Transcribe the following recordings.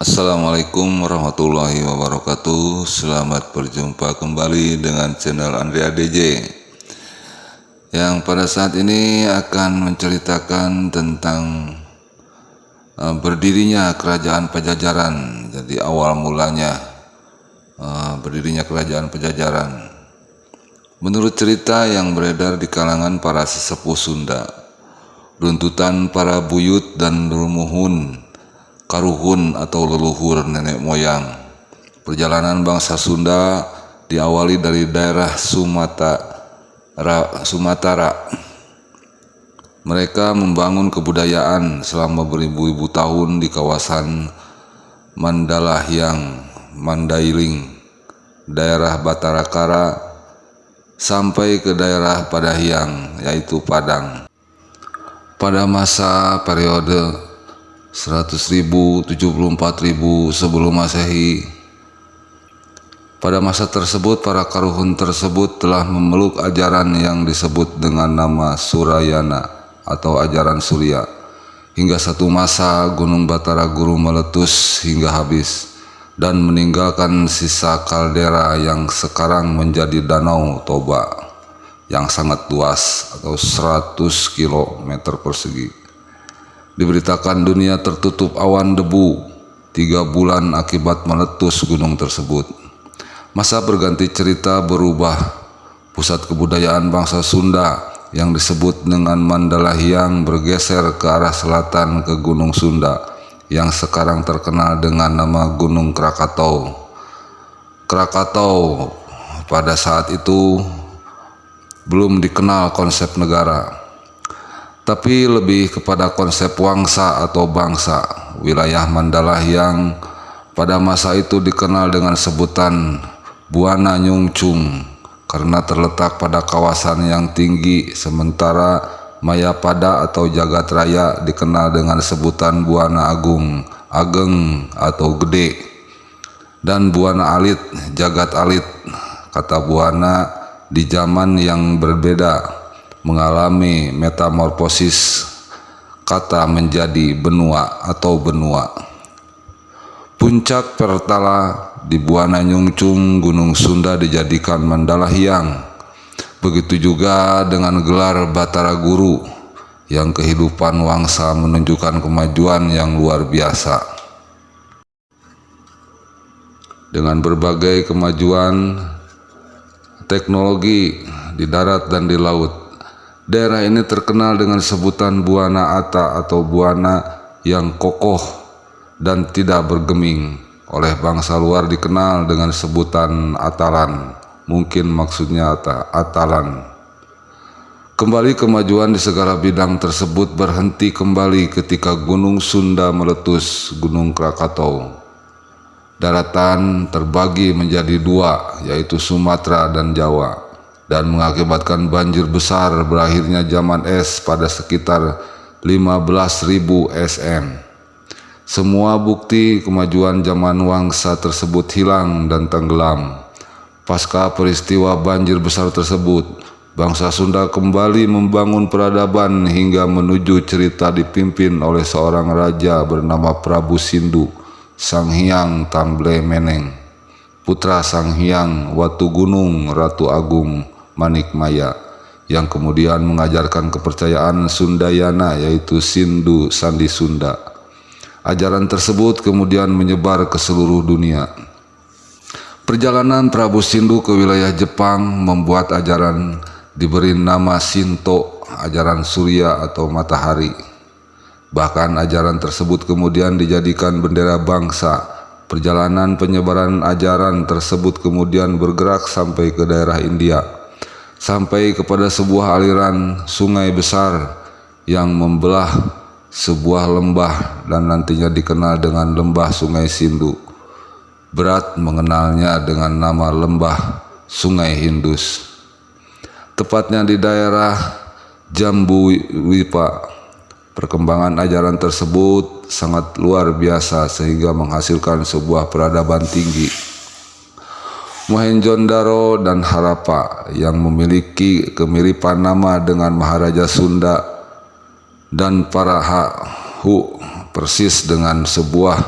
Assalamualaikum warahmatullahi wabarakatuh. Selamat berjumpa kembali dengan channel Andrea DJ, yang pada saat ini akan menceritakan tentang berdirinya kerajaan Pajajaran. Jadi awal mulanya berdirinya kerajaan Pajajaran. Menurut cerita yang beredar di kalangan para sesepuh Sunda, runtutan para buyut dan rumuhun karuhun atau leluhur nenek moyang, perjalanan bangsa Sunda diawali dari daerah Sumatera. Mereka membangun kebudayaan selama beribu-ribu tahun di kawasan Mandalahyang, Mandailing, daerah Batarakara, sampai ke daerah Padahyang, yaitu Padang. Pada masa periode 100.000 74.000 sebelum Masehi. Pada masa tersebut para karuhun tersebut telah memeluk ajaran yang disebut dengan nama Surayana atau ajaran Surya. Hingga satu masa Gunung Batara Guru meletus hingga habis dan meninggalkan sisa kaldera yang sekarang menjadi Danau Toba yang sangat luas atau 100 km persegi. Diberitakan dunia tertutup awan debu 3 bulan akibat meletus gunung tersebut. Masa berganti cerita berubah. Pusat kebudayaan bangsa Sunda yang disebut dengan Mandalahyang bergeser ke arah selatan ke Gunung Sunda yang sekarang terkenal dengan nama Gunung Krakatau. Krakatau pada saat itu belum dikenal konsep negara, tapi lebih kepada konsep wangsa atau bangsa. Wilayah Mandalahyang pada masa itu dikenal dengan sebutan Buana Nyungcung karena terletak pada kawasan yang tinggi, sementara Mayapada atau Jagat Raya dikenal dengan sebutan Buana Agung, Ageng atau Gede, dan Buana Alit, Jagat Alit. Kata Buana di zaman yang berbeda mengalami metamorfosis kata menjadi benua atau benua. Puncak pertala di Buana Nyungcung Gunung Sunda dijadikan Mandalahyang. Begitu juga dengan gelar Batara Guru, yang kehidupan wangsa menunjukkan kemajuan yang luar biasa. Dengan berbagai kemajuan teknologi di darat dan di laut, daerah ini terkenal dengan sebutan Buana Ata atau Buana yang kokoh dan tidak bergeming. Oleh bangsa luar dikenal dengan sebutan Atalan, mungkin maksudnya Atalan. Kembali kemajuan di segala bidang tersebut berhenti kembali ketika Gunung Sunda meletus, Gunung Krakatau. Daratan terbagi menjadi 2, yaitu Sumatera dan Jawa, dan mengakibatkan banjir besar berakhirnya zaman es pada sekitar 15.000 SM. Semua bukti kemajuan zaman wangsa tersebut hilang dan tenggelam. Pasca peristiwa banjir besar tersebut, bangsa Sunda kembali membangun peradaban hingga menuju cerita dipimpin oleh seorang raja bernama Prabu Sindu, Sang Hyang Tamble Meneng, putra Sang Hyang Watu Gunung Ratu Agung Manikmaya, yang kemudian mengajarkan kepercayaan Sundayana yaitu Sindu Sandi Sunda. Ajaran tersebut kemudian menyebar ke seluruh dunia. Perjalanan Prabu Sindu ke wilayah Jepang membuat ajaran diberi nama Shinto, ajaran surya atau matahari. Bahkan ajaran tersebut kemudian dijadikan bendera bangsa. Perjalanan penyebaran ajaran tersebut kemudian bergerak sampai ke daerah India, sampai kepada sebuah aliran sungai besar yang membelah sebuah lembah dan nantinya dikenal dengan lembah Sungai Sindu. Berat mengenalnya dengan nama lembah Sungai Hindus. Tepatnya di daerah Jambuwipa. Perkembangan ajaran tersebut sangat luar biasa sehingga menghasilkan sebuah peradaban tinggi. Mohenjo-daro dan Harappa yang memiliki kemiripan nama dengan Maharaja Sunda dan Parahu persis dengan sebuah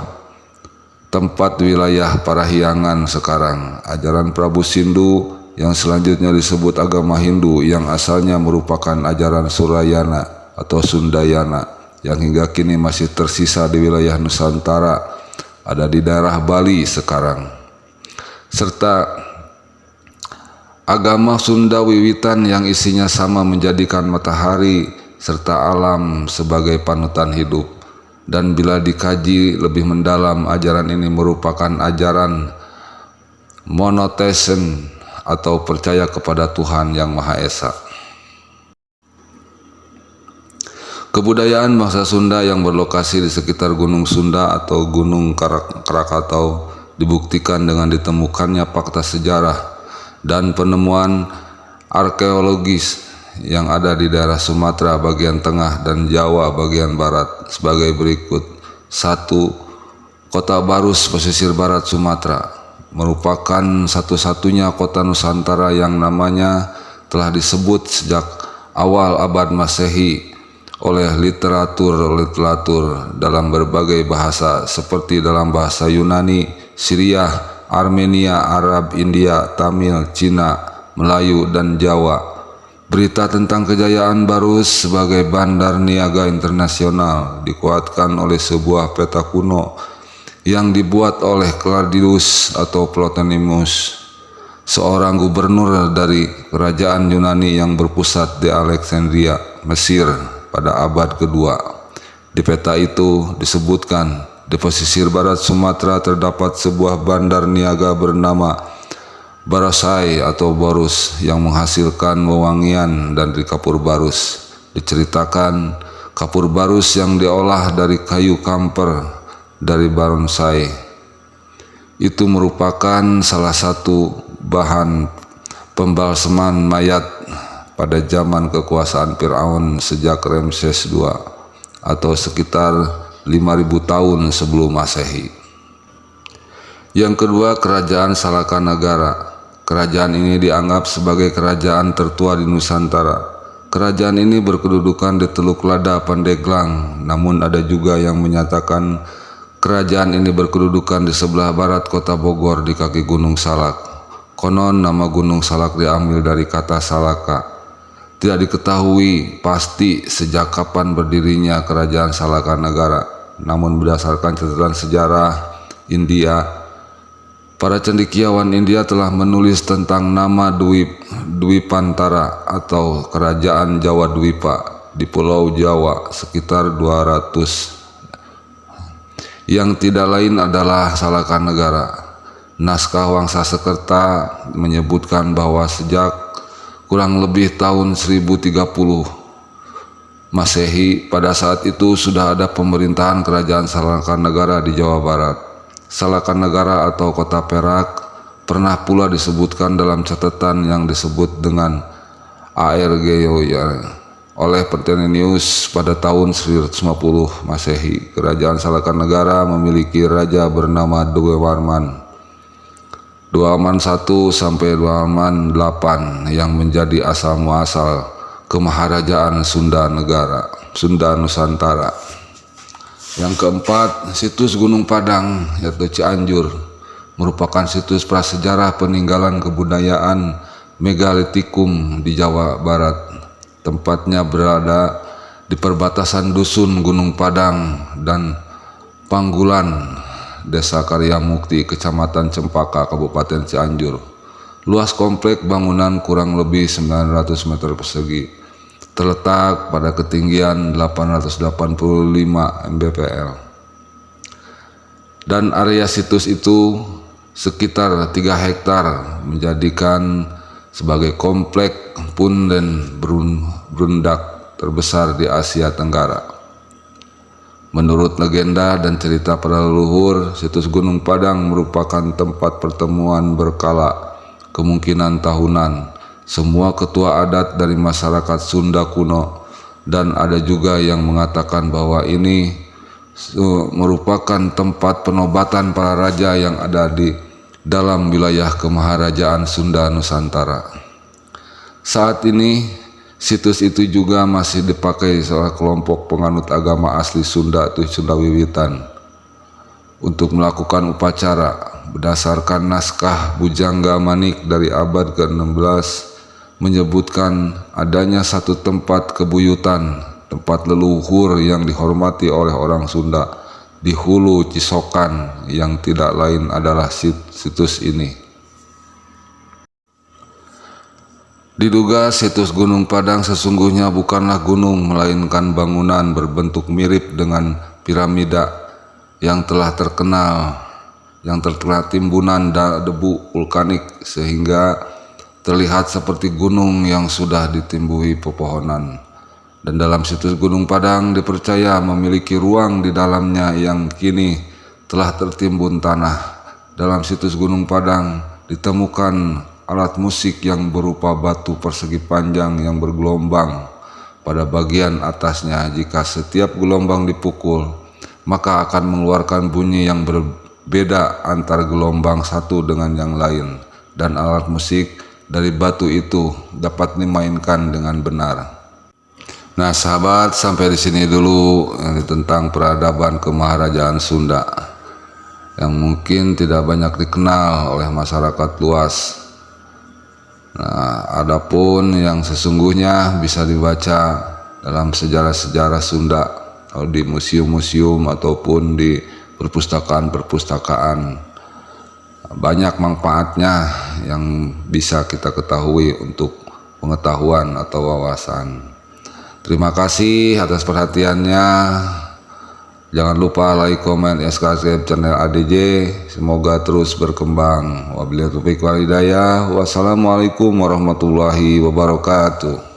tempat wilayah Parahyangan sekarang. Ajaran Prabu Sindu yang selanjutnya disebut agama Hindu yang asalnya merupakan ajaran Surayana atau Sundayana yang hingga kini masih tersisa di wilayah Nusantara, ada di daerah Bali sekarang. Serta agama Sunda Wiwitan yang isinya sama menjadikan matahari serta alam sebagai panutan hidup. Dan bila dikaji lebih mendalam, ajaran ini merupakan ajaran monoteisme atau percaya kepada Tuhan Yang Maha Esa. Kebudayaan bangsa Sunda yang berlokasi di sekitar Gunung Sunda atau Gunung Krakatau dibuktikan dengan ditemukannya fakta sejarah dan penemuan arkeologis yang ada di daerah Sumatera bagian tengah dan Jawa bagian barat sebagai berikut. 1. Kota Barus, pesisir barat Sumatera, merupakan satu-satunya kota Nusantara yang namanya telah disebut sejak awal abad Masehi oleh literatur dalam berbagai bahasa seperti dalam bahasa Yunani, Syria, Armenia, Arab, India, Tamil, Cina, Melayu, dan Jawa. Berita tentang kejayaan Barus sebagai bandar niaga internasional dikuatkan oleh sebuah peta kuno yang dibuat oleh Claudius atau Ptolemeus, seorang gubernur dari kerajaan Yunani yang berpusat di Alexandria, Mesir pada abad kedua. Di peta itu disebutkan di pesisir barat Sumatera terdapat sebuah bandar niaga bernama Barasai atau Barus yang menghasilkan wewangian dan dari kapur barus. Diceritakan kapur barus yang diolah dari kayu kamper dari bonsai itu merupakan salah satu bahan pembalseman mayat pada zaman kekuasaan Firaun sejak Ramses II atau sekitar 5.000 tahun sebelum Masehi. Yang kedua, Kerajaan Salakanagara. Kerajaan ini dianggap sebagai kerajaan tertua di Nusantara. Kerajaan ini berkedudukan di Teluk Lada, Pandeglang, namun ada juga yang menyatakan kerajaan ini berkedudukan di sebelah barat kota Bogor di kaki Gunung Salak. Konon nama Gunung Salak diambil dari kata Salaka. Tidak diketahui pasti sejak kapan berdirinya Kerajaan Salakanagara, namun berdasarkan catatan sejarah India, para cendekiawan India telah menulis tentang nama Dwipantara atau Kerajaan Jawa Dwipa di Pulau Jawa sekitar 200 yang tidak lain adalah Salakanagara. Naskah Wangsa Sekerta menyebutkan bahwa sejak kurang lebih tahun 1030 Masehi, pada saat itu sudah ada pemerintahan Kerajaan Salakanagara di Jawa Barat. Salakanagara atau Kota Perak pernah pula disebutkan dalam catatan yang disebut dengan Aergeoia oleh Pertenius pada tahun 1150 Masehi. Kerajaan Salakanagara memiliki raja bernama Dewawarman I sampai Dewawarman VIII yang menjadi asal muasal kemaharajaan Sunda Nusantara. Yang keempat, situs Gunung Padang yaitu Cianjur merupakan situs prasejarah peninggalan kebudayaan megalitikum di Jawa Barat. Tempatnya berada di perbatasan dusun Gunung Padang dan Panggulan, Desa Karyamukti, Kecamatan Cempaka, Kabupaten Cianjur. Luas komplek bangunan kurang lebih 900 meter persegi. Terletak pada ketinggian 885 mdpl. Dan area situs itu sekitar 3 hektar, menjadikan sebagai komplek punden berundak terbesar di Asia Tenggara. Menurut legenda dan cerita para leluhur, situs Gunung Padang merupakan tempat pertemuan berkala, kemungkinan tahunan, semua ketua adat dari masyarakat Sunda kuno, dan ada juga yang mengatakan bahwa ini merupakan tempat penobatan para raja yang ada di dalam wilayah kemaharajaan Sunda Nusantara. Saat ini situs itu juga masih dipakai oleh kelompok penganut agama asli Sunda atau Sunda Wiwitan untuk melakukan upacara. Berdasarkan naskah Bujangga Manik dari abad ke-16 menyebutkan adanya satu tempat kebuyutan, tempat leluhur yang dihormati oleh orang Sunda di Hulu Cisokan, yang tidak lain adalah situs ini. Diduga situs Gunung Padang sesungguhnya bukanlah gunung, melainkan bangunan berbentuk mirip dengan piramida yang terkena timbunan debu vulkanik, sehingga terlihat seperti gunung yang sudah ditimbuhi pepohonan. Dan dalam situs Gunung Padang dipercaya memiliki ruang di dalamnya yang kini telah tertimbun tanah. Dalam situs Gunung Padang ditemukan alat musik yang berupa batu persegi panjang yang bergelombang pada bagian atasnya. Jika setiap gelombang dipukul, maka akan mengeluarkan bunyi yang berbeda antar gelombang satu dengan yang lain, dan alat musik dari batu itu dapat dimainkan dengan benar. Nah sahabat, sampai di sini dulu tentang peradaban kemaharajaan Sunda yang mungkin tidak banyak dikenal oleh masyarakat luas. Nah, adapun yang sesungguhnya bisa dibaca dalam sejarah-sejarah Sunda di museum-museum ataupun di perpustakaan-perpustakaan. Banyak manfaatnya yang bisa kita ketahui untuk pengetahuan atau wawasan. Terima kasih atas perhatiannya. Jangan lupa like, komen, subscribe channel ADJ. Semoga terus berkembang. Wabillahi taufiq wal hidayah. Wassalamualaikum warahmatullahi wabarakatuh.